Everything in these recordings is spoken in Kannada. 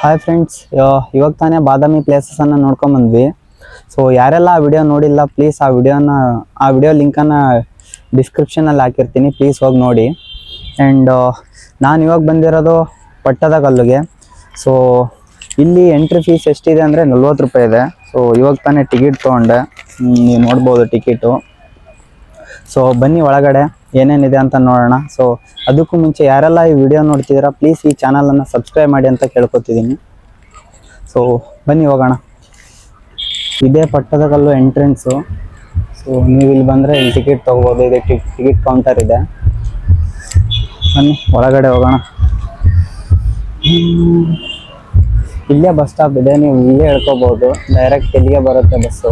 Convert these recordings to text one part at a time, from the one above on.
ಹಾಯ್ ಫ್ರೆಂಡ್ಸ್, ಇವಾಗ ತಾನೇ ಬಾದಾಮಿ ಪ್ಲೇಸಸನ್ನು ನೋಡ್ಕೊಂಡು ಬಂದ್ವಿ. ಸೊ ಯಾರೆಲ್ಲ ಆ ವಿಡಿಯೋ ನೋಡಿಲ್ಲ, ಪ್ಲೀಸ್ ಆ ವಿಡಿಯೋ ಲಿಂಕನ್ನು ಡಿಸ್ಕ್ರಿಪ್ಷನಲ್ಲಿ ಹಾಕಿರ್ತೀನಿ, ಪ್ಲೀಸ್ ಹೋಗಿ ನೋಡಿ. ಆ್ಯಂಡ್ ನಾನು ಇವಾಗ ಬಂದಿರೋದು ಪಟ್ಟದಕಲ್ಲುಗೆ. ಸೊ ಇಲ್ಲಿ ಎಂಟ್ರಿ ಫೀಸ್ ಎಷ್ಟಿದೆ ಅಂದರೆ 40 ರೂಪಾಯಿ ಇದೆ. ಸೊ ಇವಾಗ ತಾನೇ ಟಿಕೆಟ್ ತೊಗೊಂಡೆ, ನೀವು ನೋಡ್ಬೋದು ಟಿಕೆಟು. ಸೊ ಬನ್ನಿ ಒಳಗಡೆ ಏನೇನಿದೆ ಅಂತ ನೋಡೋಣ. ಸೊ ಅದಕ್ಕೂ ಮುಂಚೆ ಯಾರೆಲ್ಲ ಈ ವಿಡಿಯೋ ನೋಡ್ತಿದ್ದೀರಾ, ಪ್ಲೀಸ್ ಈ ಚಾನಲನ್ನು ಸಬ್ಸ್ಕ್ರೈಬ್ ಮಾಡಿ ಅಂತ ಕೇಳ್ಕೊತಿದ್ದೀನಿ. ಸೊ ಬನ್ನಿ ಹೋಗೋಣ. ಇದೇ ಪಟ್ಟದಕಲ್ಲು ಎಂಟ್ರೆನ್ಸು. ಸೊ ನೀವು ಇಲ್ಲಿ ಬಂದರೆ ಇಲ್ಲಿ ಟಿಕೆಟ್ ತೊಗೋಬೋದು. ಇದೆ ಟಿಕೆಟ್ ಕೌಂಟರ್ ಇದೆ. ಬನ್ನಿ ಒಳಗಡೆ ಹೋಗೋಣ. ಇಲ್ಲೇ ಬಸ್ ಸ್ಟಾಪ್ ಇದೆ, ನೀವು ಇಲ್ಲೇ ಹೇಳ್ಕೋಬೋದು. ಡೈರೆಕ್ಟ್ ಇಲ್ಲಿಗೆ ಬರುತ್ತೆ ಬಸ್ಸು.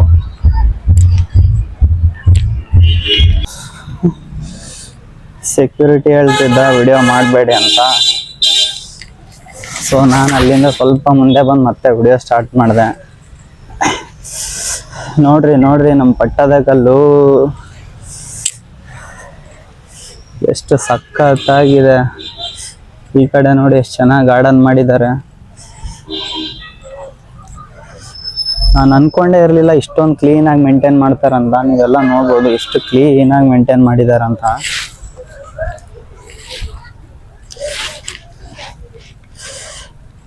ಸೆಕ್ಯೂರಿಟಿ ಹೇಳ್ತಿದ್ದ ವಿಡಿಯೋ ಮಾಡಬೇಡಿ ಅಂತ. ಸೊ ನಾನು ಅಲ್ಲಿಂದ ಸ್ವಲ್ಪ ಮುಂದೆ ಬಂದು ಮತ್ತೆ ವಿಡಿಯೋ ಸ್ಟಾರ್ಟ್ ಮಾಡಿದೆ. ನೋಡ್ರಿ ನಮ್ಮ ಪಟ್ಟದಕಲ್ಲು ಎಷ್ಟು ಸಖತ್ತಾಗಿದೆ. ಈ ಕಡೆ ನೋಡಿ ಎಷ್ಟು ಚೆನ್ನಾಗಿ ಗಾರ್ಡನ್ ಮಾಡಿದ್ದಾರೆ. ನಾನು ಅನ್ಕೊಂಡೇ ಇರಲಿಲ್ಲ ಇಷ್ಟೊಂದು ಕ್ಲೀನಾಗಿ ಮೇಂಟೈನ್ ಮಾಡ್ತಾರಂತ. ನೀವೆಲ್ಲ ನೋಡ್ಬೋದು ಎಷ್ಟು ಕ್ಲೀನಾಗಿ ಮೇಂಟೈನ್ ಮಾಡಿದಾರಂತ.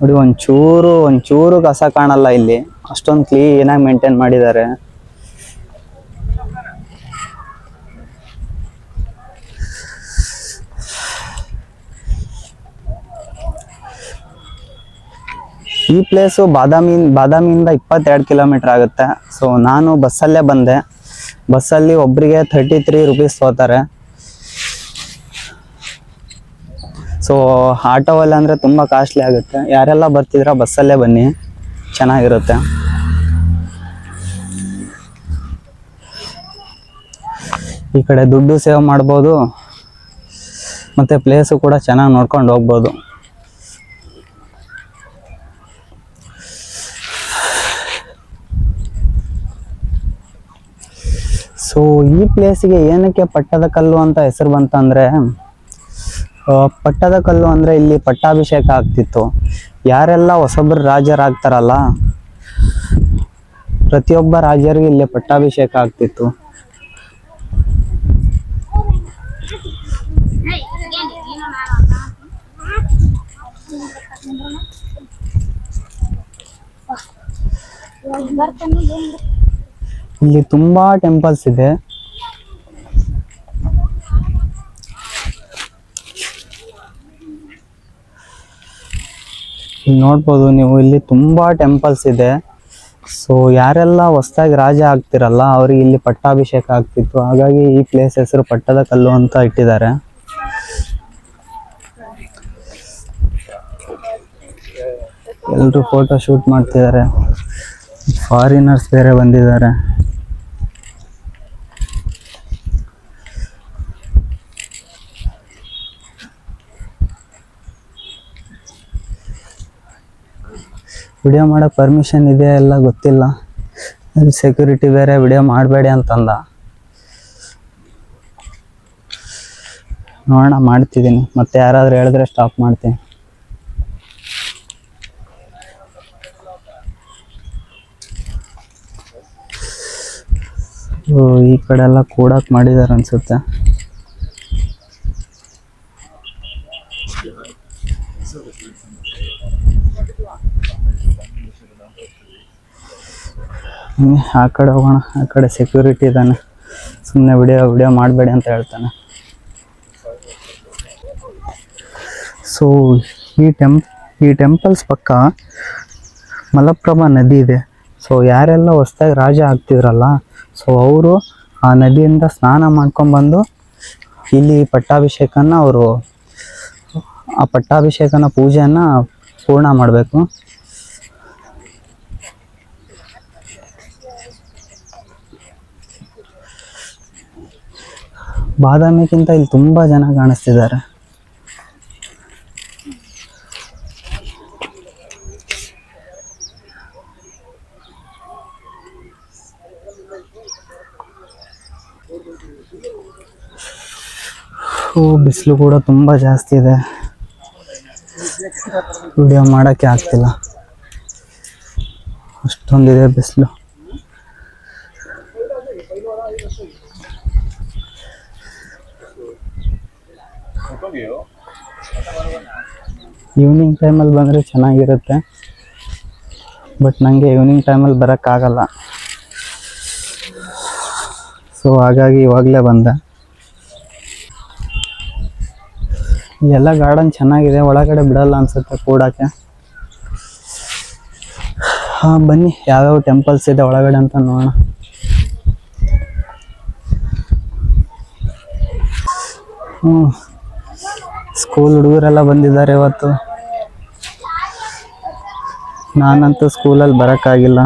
ನೋಡಿ ಒಂಚೂರು ಕಸ ಕಾಣಲ್ಲ ಇಲ್ಲಿ, ಅಷ್ಟೊಂದು ಕ್ಲೀನಾಗಿ ಮೇಂಟೈನ್ ಮಾಡಿದ್ದಾರೆ. ಈ ಪ್ಲೇಸು ಬಾದಾಮಿಯಿಂದ 22 ಕಿಲೋಮೀಟರ್ ಆಗುತ್ತೆ. ಸೊ ನಾನು ಬಸ್ಸಲ್ಲೇ ಬಂದೆ. ಬಸ್ಸಲ್ಲಿ ಒಬ್ಬರಿಗೆ 33 ರೂಪೀಸ್ ತೊಗೋತಾರೆ. ಸೊ ಆಟೋವಲ್ಲಿ ಅಂದರೆ ತುಂಬ ಕಾಸ್ಟ್ಲಿ ಆಗುತ್ತೆ. ಯಾರೆಲ್ಲ ಬರ್ತಿದ್ರ ಬಸ್ಸಲ್ಲೇ ಬನ್ನಿ, ಚೆನ್ನಾಗಿರುತ್ತೆ. ಈ ಕಡೆ ದುಡ್ಡು ಸೇವ್ ಮಾಡ್ಬೋದು, ಮತ್ತು ಪ್ಲೇಸು ಕೂಡ ಚೆನ್ನಾಗಿ ನೋಡ್ಕೊಂಡು ಹೋಗ್ಬೋದು. ಸೊ ಈ ಪ್ಲೇಸಿಗೆ ಏನಕ್ಕೆ ಪಟ್ಟದಕಲ್ಲು ಅಂತ ಹೆಸರು ಬಂತಂದರೆ, ಪಟ್ಟದಕಲ್ಲು ಅಂದರೆ ಇಲ್ಲಿ ಪಟ್ಟಾಭಿಷೇಕ ಆಗ್ತಿತ್ತು. ಯಾರೆಲ್ಲ ಹೊಸಬ್ರು ರಾಜರಾಗ್ತಾರಲ್ಲ, ಪ್ರತಿಯೊಬ್ಬ ರಾಜರಿಗೆ ಇಲ್ಲಿ ಪಟ್ಟಾಭಿಷೇಕ ಆಗ್ತಿತ್ತು. ಇಲ್ಲಿ ತುಂಬಾ ಟೆಂಪಲ್ಸ್ ಇದೆ. ನೋಡ್ಬೋದು ನೀವು, ಇಲ್ಲಿ ತುಂಬಾ ಟೆಂಪಲ್ಸ್ ಇದೆ. ಸೊ ಯಾರೆಲ್ಲ ಹೊಸದಾಗಿ ರಾಜ ಆಗ್ತಿರಲ್ಲ ಅವ್ರಿಗೆ ಇಲ್ಲಿ ಪಟ್ಟಾಭಿಷೇಕ ಆಗ್ತಿತ್ತು. ಹಾಗಾಗಿ ಈ ಪ್ಲೇಸ್ ಹೆಸರು ಪಟ್ಟದಕಲ್ಲು ಅಂತ ಇಟ್ಟಿದ್ದಾರೆ. ಎಲ್ಲರೂ ಫೋಟೋ ಶೂಟ್ ಮಾಡ್ತಿದ್ದಾರೆ. ಫಾರಿನರ್ಸ್ ಬೇರೆ ಬಂದಿದ್ದಾರೆ. ವಿಡಿಯೋ ಮಾಡೋಕ್ಕೆ ಪರ್ಮಿಷನ್ ಇದೆ ಎಲ್ಲ ಗೊತ್ತಿಲ್ಲ. ಅಲ್ಲಿ ಸೆಕ್ಯೂರಿಟಿ ಬೇರೆ ವಿಡಿಯೋ ಮಾಡಬೇಡಿ ಅಂತಂದ. ನೋಡೋಣ, ಮಾಡ್ತಿದ್ದೀನಿ. ಮತ್ತೆ ಯಾರಾದರೂ ಹೇಳಿದ್ರೆ ಸ್ಟಾಪ್ ಮಾಡ್ತೀನಿ. ಈ ಕಡೆ ಎಲ್ಲ ಕೂಡಕ್ಕೆ ಮಾಡಿದ್ದಾರೆ ಅನ್ಸುತ್ತೆ. ಆ ಕಡೆ ಹೋಗೋಣ. ಆ ಕಡೆ ಸೆಕ್ಯೂರಿಟಿ ಇದ್ದಾನೆ, ಸುಮ್ಮನೆ ವಿಡಿಯೋ ಮಾಡಬೇಡಿ ಅಂತ ಹೇಳ್ತಾನೆ. ಸೊ ಈ ಟೆಂಪಲ್ಸ್ ಪಕ್ಕ ಮಲಪ್ರಭಾ ನದಿ ಇದೆ. ಸೊ ಯಾರೆಲ್ಲ ಹೊಸದಾಗಿ ರಾಜ ಆಗ್ತಿದ್ರಲ್ಲ, ಸೊ ಅವರು ಆ ನದಿಯಿಂದ ಸ್ನಾನ ಮಾಡ್ಕೊಂಡ್ಬಂದು ಇಲ್ಲಿ ಪಟ್ಟಾಭಿಷೇಕನ ಪೂಜೆಯನ್ನು ಪೂರ್ಣ ಮಾಡಬೇಕು. ಬಾದಾಮಿಗಿಂತ ಇಲ್ಲಿ ತುಂಬ ಜನ ಕಾಣಿಸ್ತಿದ್ದಾರೆ. ಬಿಸಿಲು ಕೂಡ ತುಂಬ ಜಾಸ್ತಿ ಇದೆ, ವಿಡಿಯೋ ಮಾಡೋಕ್ಕೆ ಆಗ್ತಿಲ್ಲ. ಅಷ್ಟೊಂದಿದೆ ಬಿಸಿಲು. ಈವ್ನಿಂಗ್ ಟೈಮಲ್ಲಿ ಬಂದರೆ ಚೆನ್ನಾಗಿರುತ್ತೆ, ಬಟ್ ನನಗೆ ಈವ್ನಿಂಗ್ ಟೈಮಲ್ಲಿ ಬರೋಕ್ಕಾಗಲ್ಲ. ಸೊ ಹಾಗಾಗಿ ಇವಾಗಲೇ ಬಂದೆ. ಎಲ್ಲ ಗಾರ್ಡನ್ ಚೆನ್ನಾಗಿದೆ, ಒಳಗಡೆ ಬಿಡಲ್ಲ ಅನ್ಸುತ್ತೆ ಕೂಡಕ್ಕೆ. ಹಾಂ ಬನ್ನಿ, ಯಾವ್ಯಾವ ಟೆಂಪಲ್ಸ್ ಇದೆ ಒಳಗಡೆ ಅಂತ ನೋಡೋಣ. ಸ್ಕೂಲ್ ಹುಡುಗರೆಲ್ಲ ಬಂದಿದ್ದಾರೆ ಇವತ್ತು. ನಾನಂತೂ ಸ್ಕೂಲಲ್ಲಿ ಬರೋಕ್ಕಾಗಿಲ್ಲ.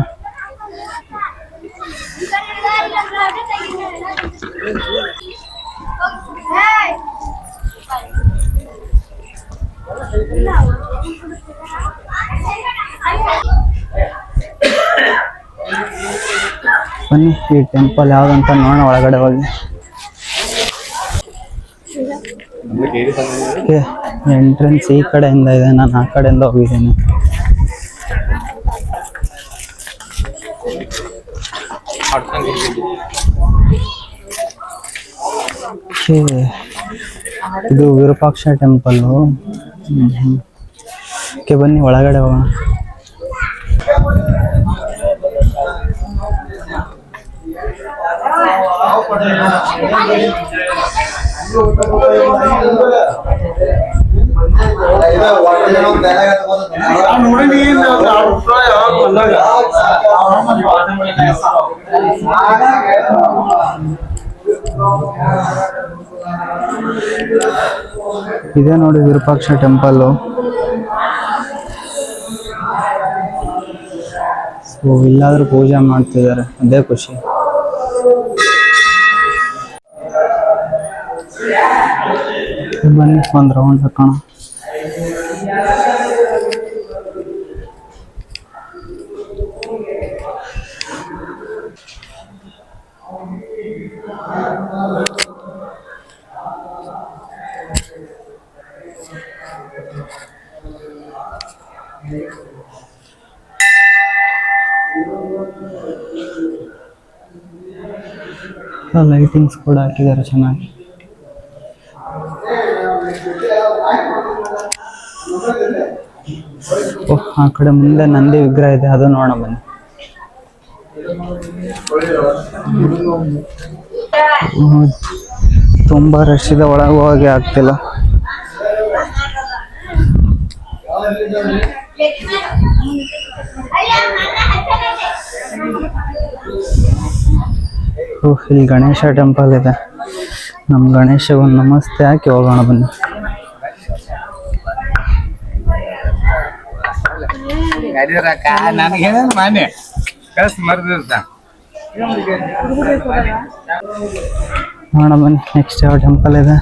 ಬನ್ನಿ ಈ ಟೆಂಪಲ್ ಯಾವ್ದಂತ ನೋಡೋಣ ಒಳಗಡೆ ಹೋಗಿ. ಎಂಟ್ರೆನ್ಸ್ ಈ ಕಡೆಯಿಂದ ಇದೆ, ನಾನು ಆ ಕಡೆಯಿಂದ ಹೋಗಿದ್ದೀನಿ. ಇದು ವಿರೂಪಾಕ್ಷ ಟೆಂಪಲ್ಲು. ಓಕೆ ಬನ್ನಿ ಒಳಗಡೆ ಹೋಗೋಣ. ಇದೇ ನೋಡಿ ವಿರೂಪಾಕ್ಷ ಟೆಂಪಲ್ಲು. ಸೊ ಇಲ್ಲಾದ್ರೂ ಪೂಜೆ ಮಾಡ್ತಿದ್ದಾರೆ, ಅದೇ ಖುಷಿ. ಬನ್ನಿ ಒಂದು ರೌಂಡ್ ಹಾಕೋಣ. ಲೈಟಿಂಗ್ಸ್ ಕೂಡ ಹಾಕಿದ್ದಾರೆ ಚೆನ್ನಾಗಿ. ಆ ಕಡೆ ಮುಂದೆ ನಂದಿ ವಿಗ್ರಹ ಇದೆ, ಅದು ನೋಡೋಣ ಬನ್ನಿ. ತುಂಬಾ ರಶ್ ಇದೆ, ಒಳಗೆ ಹೋಗಿ ಆಗ್ತಿಲ್ಲ. ಇಲ್ಲಿ ಗಣೇಶ ಟೆಂಪಲ್ ಇದೆ. ನಮ್ಮ ಗಣೇಶ ಒಂದು ನಮಸ್ತೆ ಹಾಕಿ ಹೋಗೋಣ ಬನ್ನಿ. ನೋಡೋಣ ಬನ್ನಿ ನೆಕ್ಸ್ಟ್ ಯಾವ ಟೆಂಪಲ್ ಇದೆ.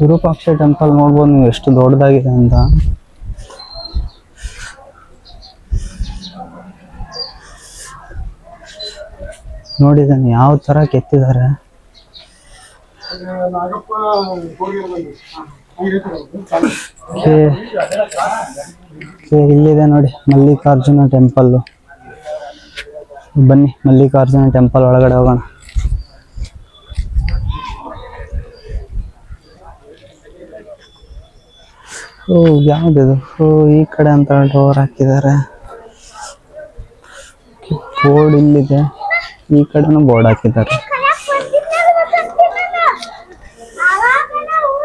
ವಿರೂಪಾಕ್ಷ ಟೆಂಪಲ್ ನೋಡ್ಬೋದು ನೀವು ಎಷ್ಟು ದೊಡ್ಡದಾಗಿದೆ ಅಂತ. ನೋಡಿದ್ದಾನೆ ಯಾವ ತರ ಕೆತ್ತಿದ್ದಾರೆ. ಇಲ್ಲಿದೆ ನೋಡಿ ಮಲ್ಲಿಕಾರ್ಜುನ ಟೆಂಪಲ್. ಬನ್ನಿ ಮಲ್ಲಿಕಾರ್ಜುನ ಟೆಂಪಲ್ ಒಳಗಡೆ ಹೋಗೋಣ. ಓ ಯಾವ್ದಿದು? ಓ ಈ ಕಡೆ ಅಂತ ಡೋರ್ ಹಾಕಿದ್ದಾರೆ. ಬೋರ್ಡ್ ಇಲ್ಲಿದೆ, ಈ ಕಡೆನೂ ಬೋರ್ಡ್ ಹಾಕಿದ್ದಾರೆ.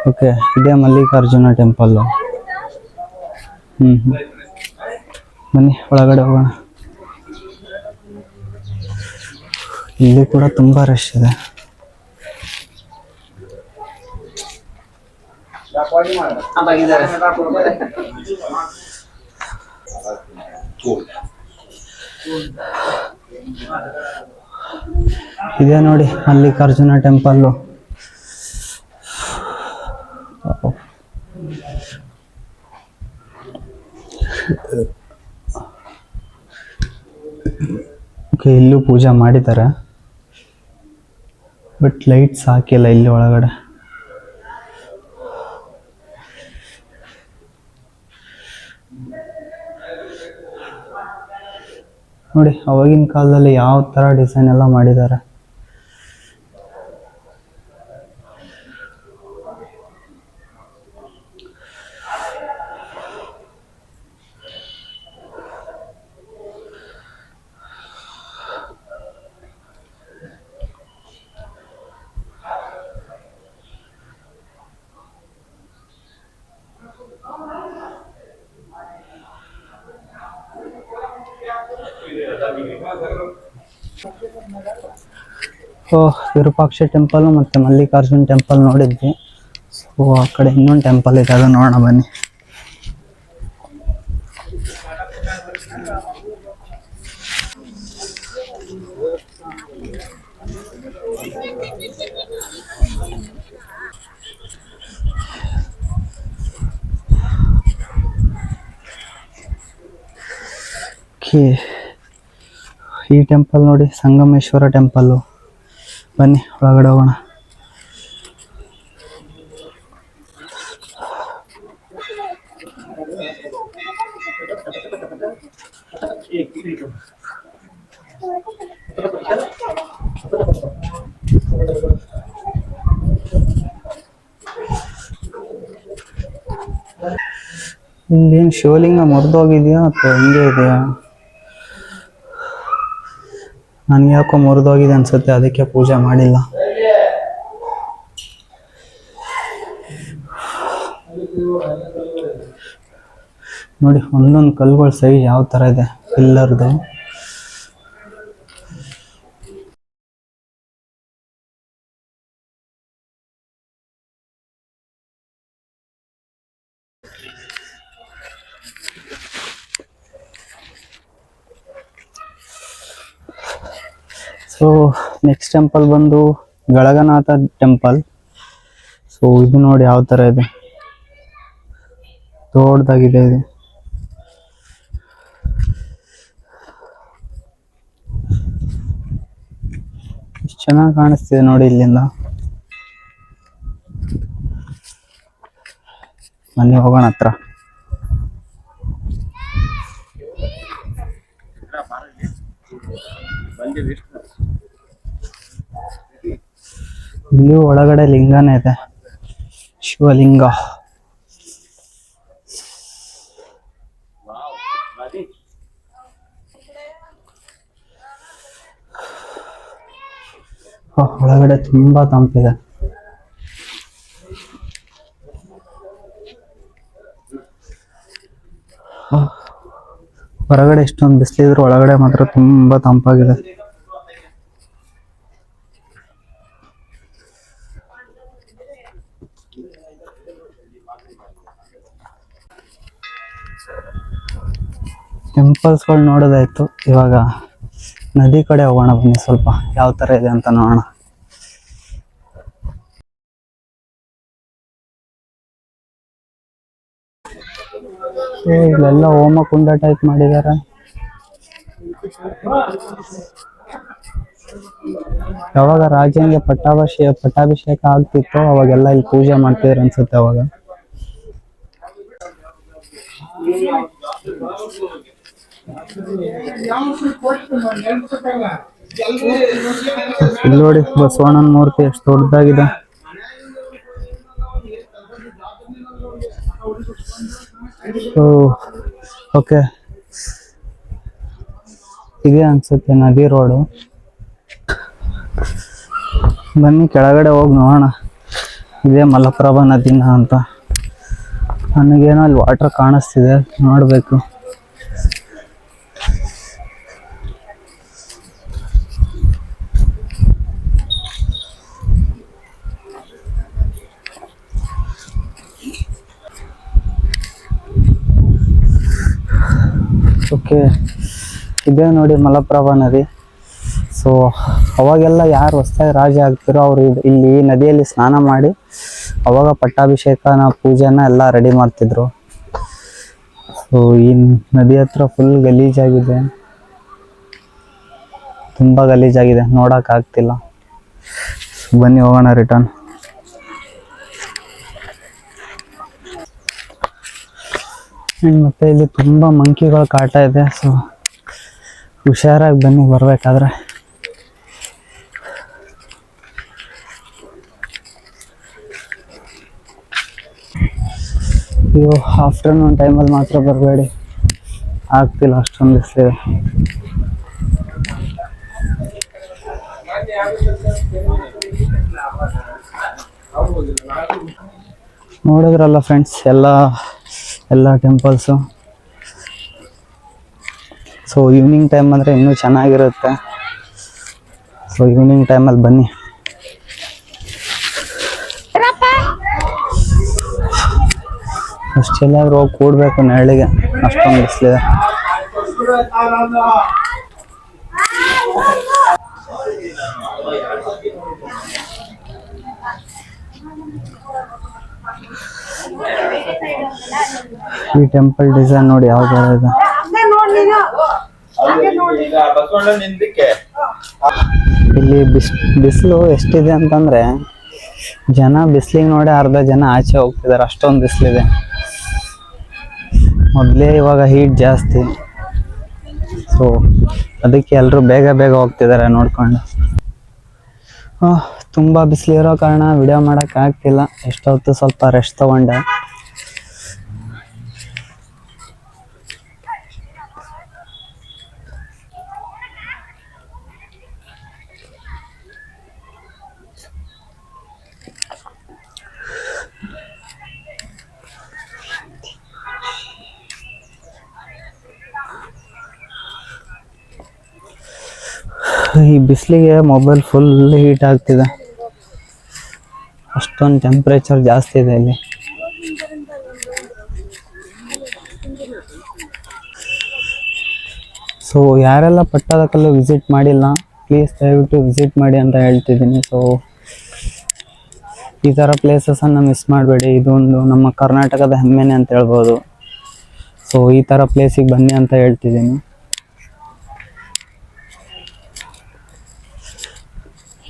ಓಕೆ ಇದೇ ಮಲ್ಲಿಕಾರ್ಜುನ ಟೆಂಪಲ್. ಬನ್ನಿ ಒಳಗಡೆ ಹೋಗೋಣ. ಇಲ್ಲಿ ಕೂಡ ತುಂಬಾ ರಶ್ ಇದೆ. ಇದೇ ನೋಡಿ ಮಲ್ಲಿಕಾರ್ಜುನ ಟೆಂಪಲ್ಲು. ಓಕೆ, ಇಲ್ಲೂ ಪೂಜೆ ಮಾಡಿದ್ದಾರೆ, ಬಟ್ ಲೈಟ್ಸ್ ಹಾಕಿಲ್ಲ ಇಲ್ಲಿ ಒಳಗಡೆ. ನೋಡಿ ಅವಾಗಿನ ಕಾಲದಲ್ಲಿ ಯಾವ ಥರ ಡಿಸೈನ್ ಎಲ್ಲ ಮಾಡಿದ್ದಾರೆ. ಸೊ ವಿರೂಪಾಕ್ಷ ಟೆಂಪಲ್ ಮತ್ತು ಮಲ್ಲಿಕಾರ್ಜುನ್ ಟೆಂಪಲ್ ನೋಡಿದ್ವಿ. ಸೊ ಆ ಕಡೆ ಇನ್ನೊಂದು ಟೆಂಪಲ್ ಇದೆ, ಅದು ನೋಡೋಣ ಬನ್ನಿ. ಈ ಟೆಂಪಲ್ ನೋಡಿ, ಸಂಗಮೇಶ್ವರ ಟೆಂಪಲ್ಲು. ಬನ್ನಿ ಒಳಗಡೆ ಹೋಗೋಣ. ಇಲ್ಲೇನು ಶಿವಲಿಂಗ ಮುರಿದೋಗಿದೆಯಾ ಅಥವಾ ಹಿಂಗೆ ಇದೆಯಾ? ನನಗೆ ಯಾಕೋ ಮುರಿದೋಗಿದೆ ಅನ್ಸುತ್ತೆ, ಅದಕ್ಕೆ ಪೂಜೆ ಮಾಡಿಲ್ಲ. ನೋಡಿ ಒಂದೊಂದು ಕಲ್ಲುಗಳ ಸೈಜ್ ಯಾವ ಥರ ಇದೆ, ಪಿಲ್ಲರ್ದು. ಸೊ ನೆಕ್ಸ್ಟ್ ಟೆಂಪಲ್ ಬಂದು ಗಳಗನಾಥ ಟೆಂಪಲ್. ಸೊ ಇದು ನೋಡಿ ಯಾವ ಥರ ಇದೆ, ದೊಡ್ಡದಾಗಿದೆ ಇದು. ಎಷ್ಟು ಚೆನ್ನಾಗಿ ಕಾಣಿಸ್ತಿದೆ ನೋಡಿ ಇಲ್ಲಿಂದ. ಬನ್ನಿ ಹೋಗೋಣ ಹತ್ರ. ಇಲ್ಲಿ ಒಳಗಡೆ ಲಿಂಗನೇ ಇದೆ, ಶಿವಲಿಂಗ. ಒಳಗಡೆ ತುಂಬಾ ತಂಪಿದೆ. ಹೊರಗಡೆ ಇಷ್ಟೊಂದು ಬಿಸಿಲಿದ್ರು ಒಳಗಡೆ ಮಾತ್ರ ತುಂಬಾ ತಂಪಾಗಿದೆ. ಟೆಂಪಲ್ಸ್ಗಳು ನೋಡೋದಾಯ್ತು, ಇವಾಗ ನದಿ ಕಡೆ ಹೋಗೋಣ ಬನ್ನಿ, ಸ್ವಲ್ಪ ಯಾವ ಥರ ಇದೆ ಅಂತ ನೋಡೋಣ. ಇಲ್ಲೆಲ್ಲ ಹೋಮ ಕುಂಡ ಟೈಪ್ ಮಾಡಿದ್ದಾರೆ. ಯಾವಾಗ ರಾಜನಿಗೆ ಪಟ್ಟಾಭಿಷೇಕ ಆಗ್ತಿತ್ತು ಅವಾಗೆಲ್ಲ ಇಲ್ಲಿ ಪೂಜೆ ಮಾಡ್ತಿದ್ರು ಅನ್ಸುತ್ತೆ ಅವಾಗ. ಇಲ್ಲಿ ನೋಡಿ ಬಸವಣ್ಣನ ಮೂರ್ತಿ ಎಷ್ಟು ದೊಡ್ಡದಾಗಿದೆ. ಓಕೆ, ಇದೆ ಅನ್ಸುತ್ತೆ ನದಿ ರೋಡು. ಬನ್ನಿ ಕೆಳಗಡೆ ಹೋಗಿ ನೋಡೋಣ, ಇದೇ ಮಲಪ್ರಭಾ ನದಿನ ಅಂತ. ನನಗೇನೋ ಅಲ್ಲಿ ವಾಟರ್ ಕಾಣಿಸ್ತಿದೆ, ನೋಡ್ಬೇಕು. ಓಕೆ, ಇದೇ ನೋಡಿ ಮಲಪ್ರಭಾ ನದಿ. ಸೊ ಅವಾಗೆಲ್ಲ ಯಾರು ಹೊಸದಾಗಿ ರಾಜ ಆಗ್ತಿರೋ ಅವರು ಇಲ್ಲಿ ನದಿಯಲ್ಲಿ ಸ್ನಾನ ಮಾಡಿ ಅವಾಗ ಪಟ್ಟಾಭಿಷೇಕನ ಪೂಜೆನ ಎಲ್ಲ ರೆಡಿ ಮಾಡ್ತಿದ್ರು. ಸೊ ಈ ನದಿ ಹತ್ರ ಫುಲ್ ಗಲೀಜಾಗಿದೆ, ತುಂಬ ಗಲೀಜಾಗಿದೆ, ನೋಡೋಕ್ಕಾಗ್ತಿಲ್ಲ. ಬನ್ನಿ ಹೋಗೋಣ ರಿಟರ್ನ್. ಮತ್ತು ಇಲ್ಲಿ ತುಂಬ ಮಂಕಿಗಳ ಕಾಟ ಇದೆ. ಸೊ ಹುಷಾರಾಗಿ ಬನ್ನಿ ಬರಬೇಕಾದ್ರೆ. ಅಯ್ಯೋ, ಆಫ್ಟರ್ನೂನ್ ಟೈಮಲ್ಲಿ ಮಾತ್ರ ಬರಬೇಡಿ, ಆಗ್ತಿಲ್ಲ, ಅಷ್ಟೊಂದು ಬಿಸಿಲಿದೆ. ನೋಡಿದ್ರಲ್ಲ ಫ್ರೆಂಡ್ಸ್, ಎಲ್ಲ ಟೆಂಪಲ್ಸು. ಸೊ ಈವ್ನಿಂಗ್ ಟೈಮ್ ಅಂದರೆ ಇನ್ನೂ ಚೆನ್ನಾಗಿರುತ್ತೆ. ಸೊ ಈವ್ನಿಂಗ್ ಟೈಮಲ್ಲಿ ಬನ್ನಿ. ಅಷ್ಟೆಲ್ಲಾದ್ರೂ ಹೋಗಿ ಕೂಡಬೇಕು ನೆರಳಿಗೆ, ಅಷ್ಟೊಂದು ಬಿಸಿಲಿದೆ. ಈ ಟೆಂಪಲ್ ಡಿಸೈನ್ ನೋಡಿ ಯಾವ ತರ ಇದೆ. ಇಲ್ಲಿ ಬಿಸಿಲು ಎಷ್ಟಿದೆ ಅಂತಂದ್ರೆ ಜನ ಬಿಸಿಲಿಗೆ ನೋಡಿ ಅರ್ಧ ಜನ ಆಚೆ ಹೋಗ್ತಿದ್ದಾರೆ, ಅಷ್ಟೊಂದು ಬಿಸಿಲಿದೆ. ಮೊದಲೇ ಇವಾಗ ಹೀಟ್ ಜಾಸ್ತಿ, ಸೊ ಅದಕ್ಕೆ ಎಲ್ಲರೂ ಬೇಗ ಬೇಗ ಹೋಗ್ತಿದ್ದಾರೆ ನೋಡ್ಕೊಂಡು. ತುಂಬ ಬಿಸಿಲಿರೋ ಕಾರಣ ವಿಡಿಯೋ ಮಾಡೋಕ್ಕಾಗ್ತಿಲ್ಲ. ಎಷ್ಟೊತ್ತು ಸ್ವಲ್ಪ ರೆಸ್ಟ್ ತಗೊಂಡೆ. ಈ ಬಿಸಿಲಿಗೆ ಮೊಬೈಲ್ ಫುಲ್ ಹೀಟ್ ಆಗ್ತಿದೆ, ಅಷ್ಟೊಂದು ಟೆಂಪ್ರೇಚರ್ ಜಾಸ್ತಿ ಇದೆ ಇಲ್ಲಿ. ಸೊ ಯಾರೆಲ್ಲ ಪಟ್ಟದಕಲ್ಲು ವಿಸಿಟ್ ಮಾಡಿಲ್ಲ, ಪ್ಲೀಸ್ ದಯವಿಟ್ಟು ವಿಸಿಟ್ ಮಾಡಿ ಅಂತ ಹೇಳ್ತಿದ್ದೀನಿ. ಸೊ ಈ ಥರ ಪ್ಲೇಸಸನ್ನು ಮಿಸ್ ಮಾಡಬೇಡಿ, ಇದೊಂದು ನಮ್ಮ ಕರ್ನಾಟಕದ ಹೆಮ್ಮೆನೆ ಅಂತ ಹೇಳ್ಬೋದು. ಸೊ ಈ ಥರ ಪ್ಲೇಸಿಗೆ ಬನ್ನಿ ಅಂತ ಹೇಳ್ತಿದ್ದೀನಿ.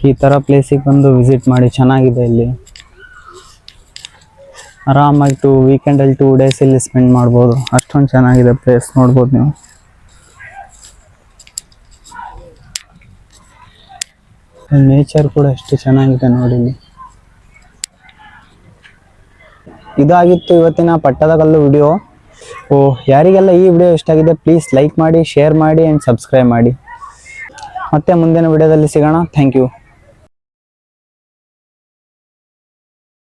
ಈ ಥರ ಪ್ಲೇಸಿಗೆ ಬಂದು ವಿಸಿಟ್ ಮಾಡಿ, ಚೆನ್ನಾಗಿದೆ ಇಲ್ಲಿ. ಆರಾಮಾಗಿ ವೀಕೆಂಡಲ್ಲಿ 2 days ಇಲ್ಲಿ ಸ್ಪೆಂಡ್ ಮಾಡ್ಬೋದು, ಅಷ್ಟೊಂದು ಚೆನ್ನಾಗಿದೆ ಪ್ಲೇಸ್, ನೋಡ್ಬೋದು ನೀವು. ನೇಚರ್ ಕೂಡ ಎಷ್ಟು ಚೆನ್ನಾಗಿದೆ ನೋಡಿ ಇಲ್ಲಿ. ಇದಾಗಿತ್ತು ಇವತ್ತಿನ ಪಟ್ಟದಕಲ್ಲು ವಿಡಿಯೋ. ಯಾರಿಗೆಲ್ಲ ಈ ವಿಡಿಯೋ ಇಷ್ಟ ಆಗಿದೆ ಪ್ಲೀಸ್ ಲೈಕ್ ಮಾಡಿ, ಶೇರ್ ಮಾಡಿ ಆ್ಯಂಡ್ ಸಬ್ಸ್ಕ್ರೈಬ್ ಮಾಡಿ. ಮತ್ತೆ ಮುಂದಿನ ವಿಡಿಯೋದಲ್ಲಿ ಸಿಗೋಣ. Thank you.